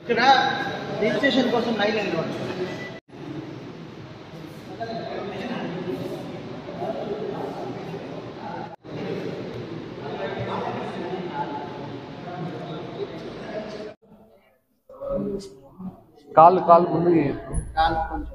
ఇక్కడ రిజిస్ట్రేషన్ కోసం లైన్ నిలబడి కాలు ముందు కాలు కొంచెం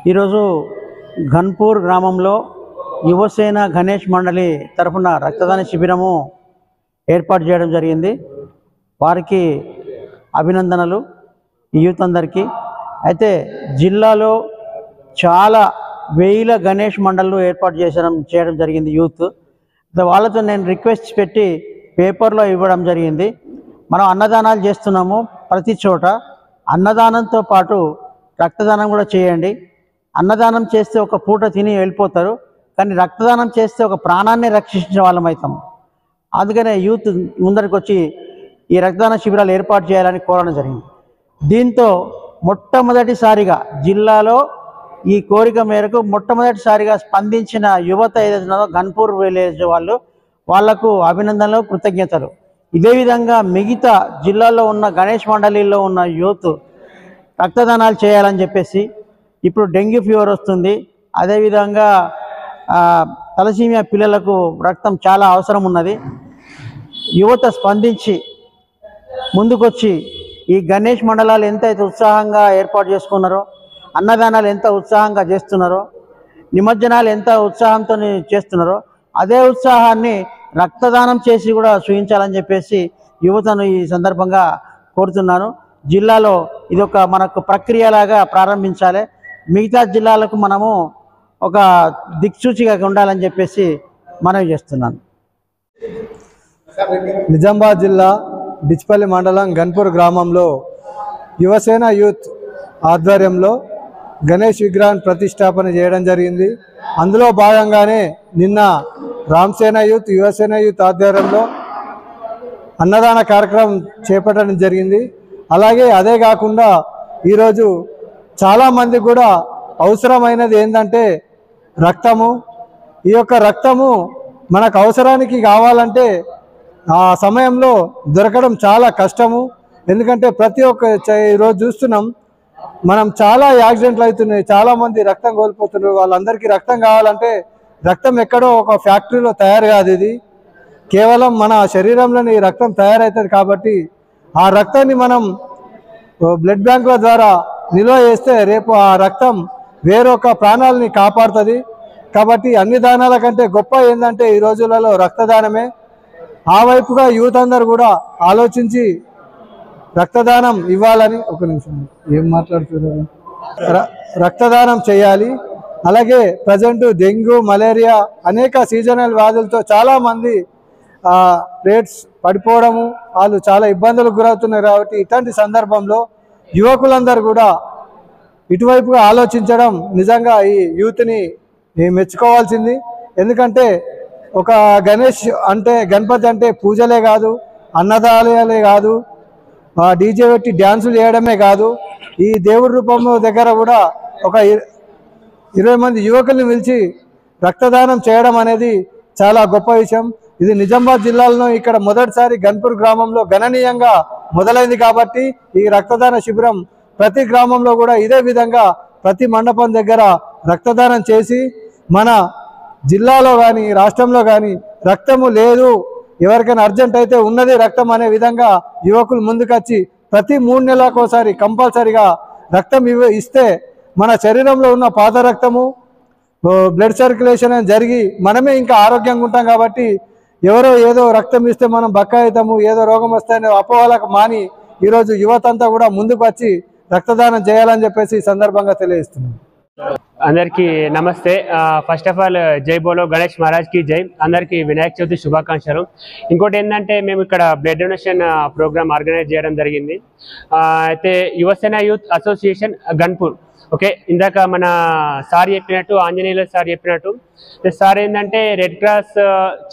ఈరోజు ఘన్పూర్ గ్రామంలో యువసేన గణేష్ మండలి తరఫున రక్తదాన శిబిరము ఏర్పాటు చేయడం జరిగింది. వారికి అభినందనలు యూత్ అందరికీ. అయితే జిల్లాలో చాలా వేల గణేష్ మండళ్ళు ఏర్పాటు చేయడం జరిగింది యూత్. వాళ్ళతో నేను రిక్వెస్ట్ పెట్టి పేపర్లో ఇవ్వడం జరిగింది. మనం అన్నదానాలు చేస్తున్నాము ప్రతి చోట. అన్నదానంతో పాటు రక్తదానం కూడా చేయండి. అన్నదానం చేస్తే ఒక పూట తిని వెళ్ళిపోతారు, కానీ రక్తదానం చేస్తే ఒక ప్రాణాన్ని రక్షించిన వాళ్ళం అవుతాం. అందుకనే యూత్ ముందరికి వచ్చి ఈ రక్తదాన శిబిరాలు ఏర్పాటు చేయాలని కోరడం జరిగింది. దీంతో మొట్టమొదటిసారిగా జిల్లాలో ఈ కోరిక మేరకు మొట్టమొదటిసారిగా స్పందించిన యువత ఏదైతే ఘన్పూర్ విలేజ్ వాళ్లకు అభినందనలు, కృతజ్ఞతలు. ఇదే విధంగా మిగతా జిల్లాలో ఉన్న గణేష్ మండలిలో ఉన్న యూత్ రక్తదానాలు చేయాలని చెప్పేసి. ఇప్పుడు డెంగ్యూ ఫీవర్ వస్తుంది, అదేవిధంగా తలసీమియా పిల్లలకు రక్తం చాలా అవసరం ఉన్నది. యువత స్పందించి ముందుకొచ్చి ఈ గణేష్ మండలాలు ఎంతైతే ఉత్సాహంగా ఏర్పాటు చేసుకున్నారో, అన్నదానాలు ఎంత ఉత్సాహంగా చేస్తున్నారో, నిమజ్జనాలు ఎంత ఉత్సాహంతో చేస్తున్నారో, అదే ఉత్సాహాన్ని రక్తదానం చేసి కూడా చూపించాలని చెప్పేసి యువతను ఈ సందర్భంగా కోరుతున్నాను. జిల్లాలో ఇదొక మనకు ప్రక్రియలాగా ప్రారంభించాలి. మిగతా జిల్లాలకు మనము ఒక దిక్సూచిగా ఉండాలని చెప్పేసి మనవి చేస్తున్నాను. నిజామాబాద్ జిల్లా డిచ్పల్లి మండలం ఘన్పూర్ గ్రామంలో యువసేన యూత్ ఆధ్వర్యంలో గణేష్ విగ్రహాన్ని ప్రతిష్టాపన చేయడం జరిగింది. అందులో భాగంగానే నిన్న రామసేన యూత్, యువసేన యూత్ ఆధ్వర్యంలో అన్నదాన కార్యక్రమం చేపట్టడం జరిగింది. అలాగే అదే కాకుండా ఈరోజు చాలామంది కూడా అవసరమైనది ఏంటంటే రక్తము. ఈ యొక్క రక్తము మనకు అవసరానికి కావాలంటే ఆ సమయంలో దొరకడం చాలా కష్టము. ఎందుకంటే ప్రతి ఒక్క ఈరోజు చూస్తున్నాం మనం, చాలా యాక్సిడెంట్లు అవుతున్నాయి, చాలామంది రక్తం కోల్పోతున్నారు. వాళ్ళందరికీ రక్తం కావాలంటే రక్తం ఎక్కడో ఒక ఫ్యాక్టరీలో తయారు కాదు, ఇది కేవలం మన శరీరంలోని రక్తం తయారవుతుంది. కాబట్టి ఆ రక్తాన్ని మనం బ్లడ్ బ్యాంకుల ద్వారా నిల్వ చేస్తే రేపు ఆ రక్తం వేరొక ప్రాణాలని కాపాడుతుంది. కాబట్టి అన్ని దానాల కంటే గొప్ప ఏంటంటే ఈ రోజులలో రక్తదానమే. ఆ వైపుగా యూత్ అందరూ కూడా ఆలోచించి రక్తదానం ఇవ్వాలని ఒక నిమిషం ఏం మాట్లాడుతున్నారు రక్తదానం చేయాలి. అలాగే ప్రజెంట్ డెంగ్యూ మలేరియా అనేక సీజనల్ వ్యాధులతో చాలామంది రేట్స్ పడిపోవడము వాళ్ళు చాలా ఇబ్బందులకు గురవుతున్నారు. కాబట్టి ఇట్లాంటి సందర్భంలో యువకులందరూ కూడా ఇటువైపుగా ఆలోచించడం నిజంగా ఈ యూత్ని మెచ్చుకోవాల్సింది. ఎందుకంటే ఒక గణేష్ అంటే గణపతి అంటే పూజలే కాదు, అన్నదానాలే కాదు, డీజే పెట్టి డ్యాన్సులు చేయడమే కాదు, ఈ దేవుడి రూపంలో దగ్గర కూడా ఒక 20 మంది యువకుల్ని పిలిచి రక్తదానం చేయడం అనేది చాలా గొప్ప విషయం. ఇది నిజామాబాద్ జిల్లాలో ఇక్కడ మొదటిసారి గన్పూర్ గ్రామంలో గణనీయంగా మొదలైంది. కాబట్టి ఈ రక్తదాన శిబిరం ప్రతి గ్రామంలో కూడా ఇదే విధంగా ప్రతి మండపం దగ్గర రక్తదానం చేసి మన జిల్లాలో కానీ రాష్ట్రంలో కానీ రక్తము లేదు, ఎవరికైనా అర్జెంట్ అయితే ఉన్నది రక్తం అనే విధంగా యువకులు ముందుకొచ్చి ప్రతి 3 నెలలకోసారి కంపల్సరిగా రక్తం ఇస్తే మన శరీరంలో ఉన్న పాత రక్తము బ్లడ్ సర్క్యులేషన్ జరిగి మనమే ఇంకా ఆరోగ్యంగా ఉంటాం. కాబట్టి ఎవరో ఏదో రక్తం ఇస్తే మనం బక్క అవుతాము, ఏదో రోగం వస్తాయనే అపోహలకు మాని ఈరోజు యువత అంతా కూడా ముందుకు వచ్చి రక్తదానం చేయాలని చెప్పేసి ఈ సందర్భంగా తెలియజేస్తున్నాం. అందరికీ నమస్తే. ఫస్ట్ ఆఫ్ ఆల్ జై బోలో గణేష్ మహారాజ్ కి జై. అందరికీ వినాయక చవితి శుభాకాంక్షలు. ఇంకోటి ఏంటంటే మేము ఇక్కడ బ్లడ్ డొనేషన్ ప్రోగ్రామ్ ఆర్గనైజ్ చేయడం జరిగింది. అయితే Yuvasena youth association Ghanpur. Okay, ఇందాక మన సార్ చెప్పినట్టు, ఆంజనేయుల సార్ చెప్పినట్టు, సార్ ఏంటంటే red cross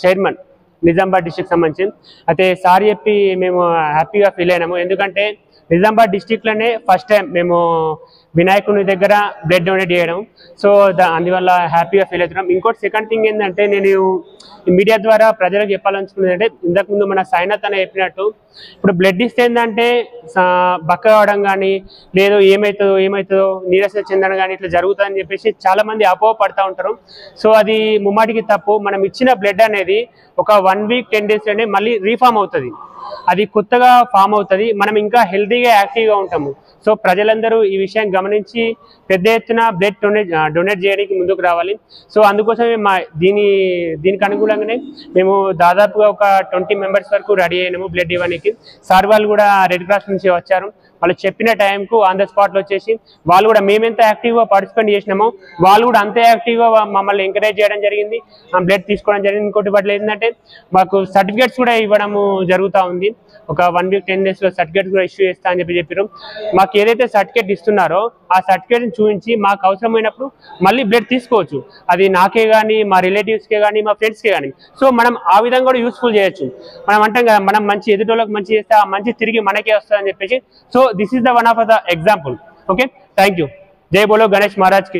chairman Nizamabad district సంబంధించి. అయితే సార్ చెప్పి మేము హ్యాపీగా ఫీల్ అయినాము. ఎందుకంటే నిజామాబాద్ డిస్టిక్లోనే ఫస్ట్ టైం మేము వినాయకుని దగ్గర బ్లడ్ డొనేట్ చేయడం. సో అందువల్ల హ్యాపీగా ఫీల్ అవుతున్నాం. ఇంకోటి సెకండ్ థింగ్ ఏంటంటే నేను మీడియా ద్వారా ప్రజలకు చెప్పాలనుకున్నది అంటే, ఇంతకుముందు మన సాయినాథ్ అని చెప్పినట్టు ఇప్పుడు బ్లడ్ ఇస్తే ఏంటంటే బక్క కావడం కానీ లేదు ఏమవుతుందో నీరస చెందడం కానీ ఇట్లా జరుగుతుందని చెప్పేసి చాలామంది అపోహ పడుతూ ఉంటారు. సో అది ముమ్మాటికి తప్పు. మనం ఇచ్చిన బ్లడ్ అనేది ఒక 1 వీక్ 10 డేస్లోనే మళ్ళీ రీఫామ్ అవుతుంది, అది కొత్తగా ఫామ్ అవుతుంది, మనం ఇంకా హెల్తీగా యాక్టివ్గా ఉంటాము. సో ప్రజలందరూ ఈ విషయం గమనించి పెద్ద ఎత్తున బ్లడ్ డొనేట్ చేయడానికి ముందుకు రావాలి. సో అందుకోసమే దీనికి అనుగుణంగానే మేము దాదాపుగా ఒక 20 మెంబర్స్ వరకు రెడీ అయినాము బ్లడ్ ఇవ్వడానికి. సార్ వాళ్ళు కూడా రెడ్ క్రాస్ నుంచి వచ్చారు. వాళ్ళు చెప్పిన టైంకు ఆన్ ద స్పాట్లో వచ్చేసి వాళ్ళు కూడా మేమెంత యాక్టివ్గా పార్టిసిపేట్ చేసినామో వాళ్ళు కూడా అంతే యాక్టివ్గా మమ్మల్ని ఎంకరేజ్ చేయడం జరిగింది, బ్లడ్ తీసుకోవడం జరిగింది. ఇంకోటి వాటిలో ఏంటంటే మాకు సర్టిఫికేట్స్ కూడా ఇవ్వడము జరుగుతూ ఉంది. ఒక 1 వీక్ 10 డేస్లో సర్టిఫికేట్ కూడా ఇష్యూ చేస్తా అని చెప్పారు. మాకు ఏదైతే సర్టిఫికేట్ ఇస్తున్నారో ఆ సర్టిఫికేట్ని చూపించి మాకు అవసరమైనప్పుడు మళ్ళీ బ్లడ్ తీసుకోవచ్చు. అది నాకే కానీ, మా రిలేటివ్స్కే కానీ, మా ఫ్రెండ్స్కే కానీ. సో మనం ఆ విధంగా కూడా యూస్ఫుల్ చేయొచ్చు. మనం అంటాం కదా, మనం మంచి ఎదుటోళ్ళకి మంచి చేస్తే ఆ మంచి తిరిగి మనకే వస్తుంది అని చెప్పేసి. So this is the one of the example. Okay, thank you. జై బోలో గణేష్ మహారాజ్ కి.